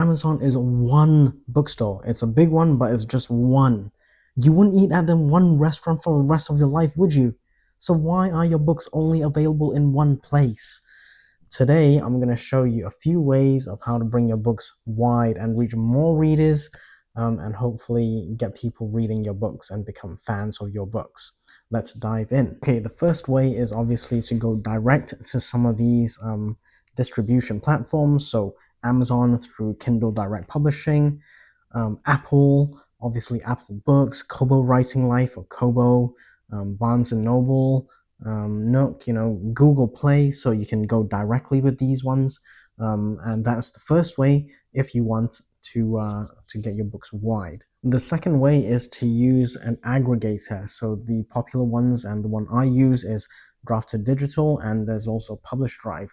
Amazon is one bookstore. It's a big one, but it's just one. You wouldn't eat at them one restaurant for the rest of your life, would you? So why are your books only available in one place? Today, I'm going to show you a few ways of how to bring your books wide and reach more readers, and hopefully get people reading your books and become fans of your books. Let's dive in. Okay, the first way is obviously to go direct to some of these distribution platforms. So Amazon through Kindle Direct Publishing, Apple, obviously Apple Books, Kobo Writing Life or Kobo, Barnes and Noble, Nook, Google Play, so you can go directly with these ones, and that's the first way if you want to get your books wide. The second way is to use an aggregator. So the popular ones and the one I use is Drafted Digital, and there's also Publish Drive.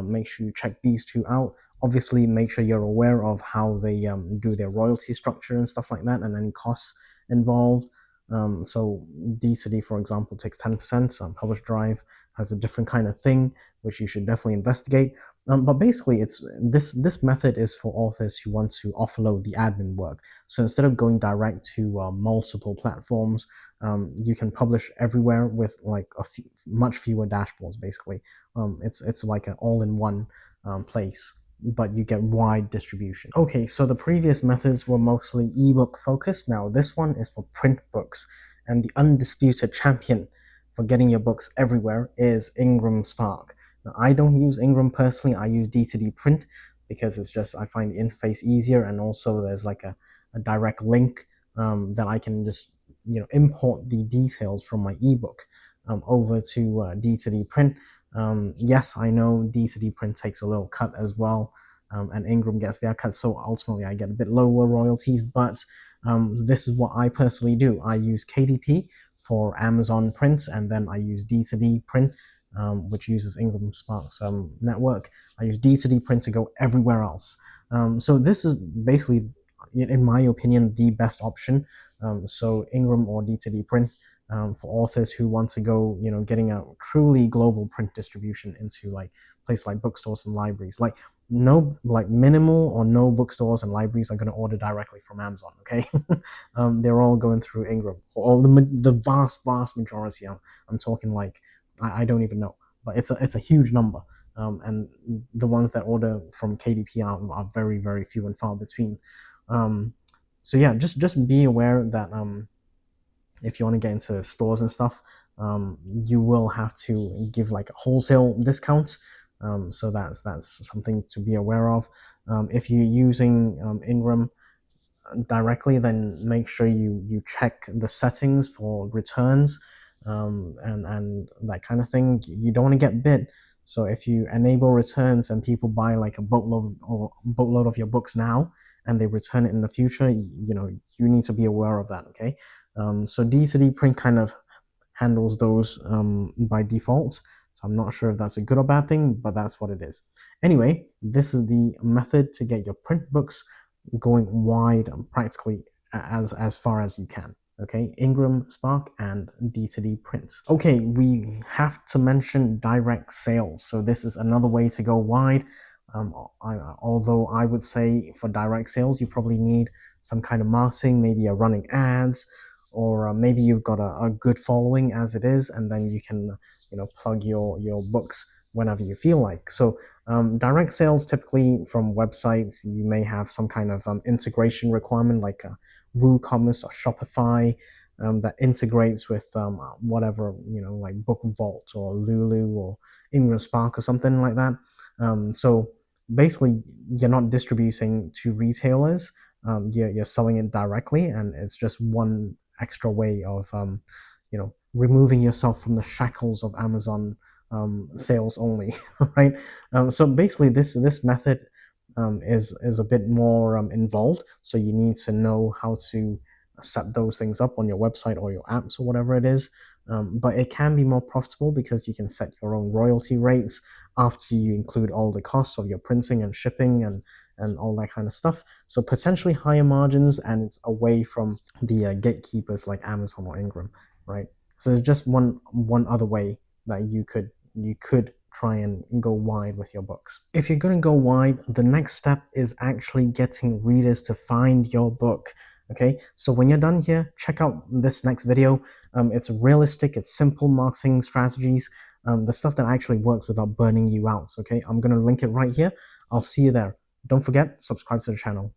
Make sure you check these two out. Obviously, make sure you're aware of how they do their royalty structure and stuff like that, and any costs involved. So D2D, for example, takes 10%. Publish Drive has a different kind of thing, which you should definitely investigate. But basically, it's this method is for authors who want to offload the admin work. So instead of going direct to multiple platforms, you can publish everywhere with like much fewer dashboards. Basically, it's like an all-in-one place, but you get wide distribution. Okay, so the previous methods were mostly ebook focused. Now this one is for print books, and the undisputed champion for getting your books everywhere is Ingram Spark. Now, I don't use Ingram personally. I use D2D print because it's just, I find the interface easier, and also there's like a direct link that I can just import the details from my ebook over to D2D print. Yes, I know D2D print takes a little cut as well, and Ingram gets their cut, so ultimately I get a bit lower royalties, but this is what I personally do. I use KDP for Amazon print, and then I use D2D print, which uses Ingram Spark's network. I use D2D print to go everywhere else. So this is basically, in my opinion, the best option. So Ingram or D2D print for authors who want to go, getting a truly global print distribution into like places like bookstores and libraries. Like minimal or no bookstores and libraries are going to order directly from Amazon. Okay, they're all going through Ingram. Or the vast majority. I'm talking like I don't even know, but it's a huge number. And the ones that order from KDP are very few and far between. So yeah, just be aware that if you want to get into stores and stuff, you will have to give like a wholesale discount. So that's something to be aware of. If you're using Ingram directly, then make sure you check the settings for returns, and that kind of thing. You don't want to get bit. So if you enable returns and people buy like a boatload of your books now, and they return it in the future, you need to be aware of that. Okay, so D2D print kind of handles those by default. So I'm not sure if that's a good or bad thing, but that's what it is. Anyway, this is the method to get your print books going wide and practically as far as you can. Okay, Ingram Spark and D2D print. Okay, we have to mention direct sales. So this is another way to go wide. Although I would say for direct sales, you probably need some kind of marketing, maybe a running ads, or maybe you've got a good following as it is, and then you can plug your books whenever you feel like. So direct sales, typically from websites, you may have some kind of integration requirement like WooCommerce or Shopify, that integrates with whatever, like Book Vault or Lulu or Ingram Spark or something like that. So basically, you're not distributing to retailers. You're selling it directly, and it's just one extra way of removing yourself from the shackles of Amazon sales only, right? So basically, this method is a bit more involved. So you need to know how to set those things up on your website or your apps or whatever it is. But it can be more profitable because you can set your own royalty rates after you include all the costs of your printing and shipping and all that kind of stuff. So potentially higher margins, and it's away from the gatekeepers like Amazon or Ingram, right? So it's just one other way that you could try and go wide with your books. If you're going to go wide, the next step is actually getting readers to find your book. Okay, so when you're done here, check out this next video. It's realistic, it's simple marketing strategies, the stuff that actually works without burning you out. Okay, I'm going to link it right here. I'll see you there. Don't forget, subscribe to the channel.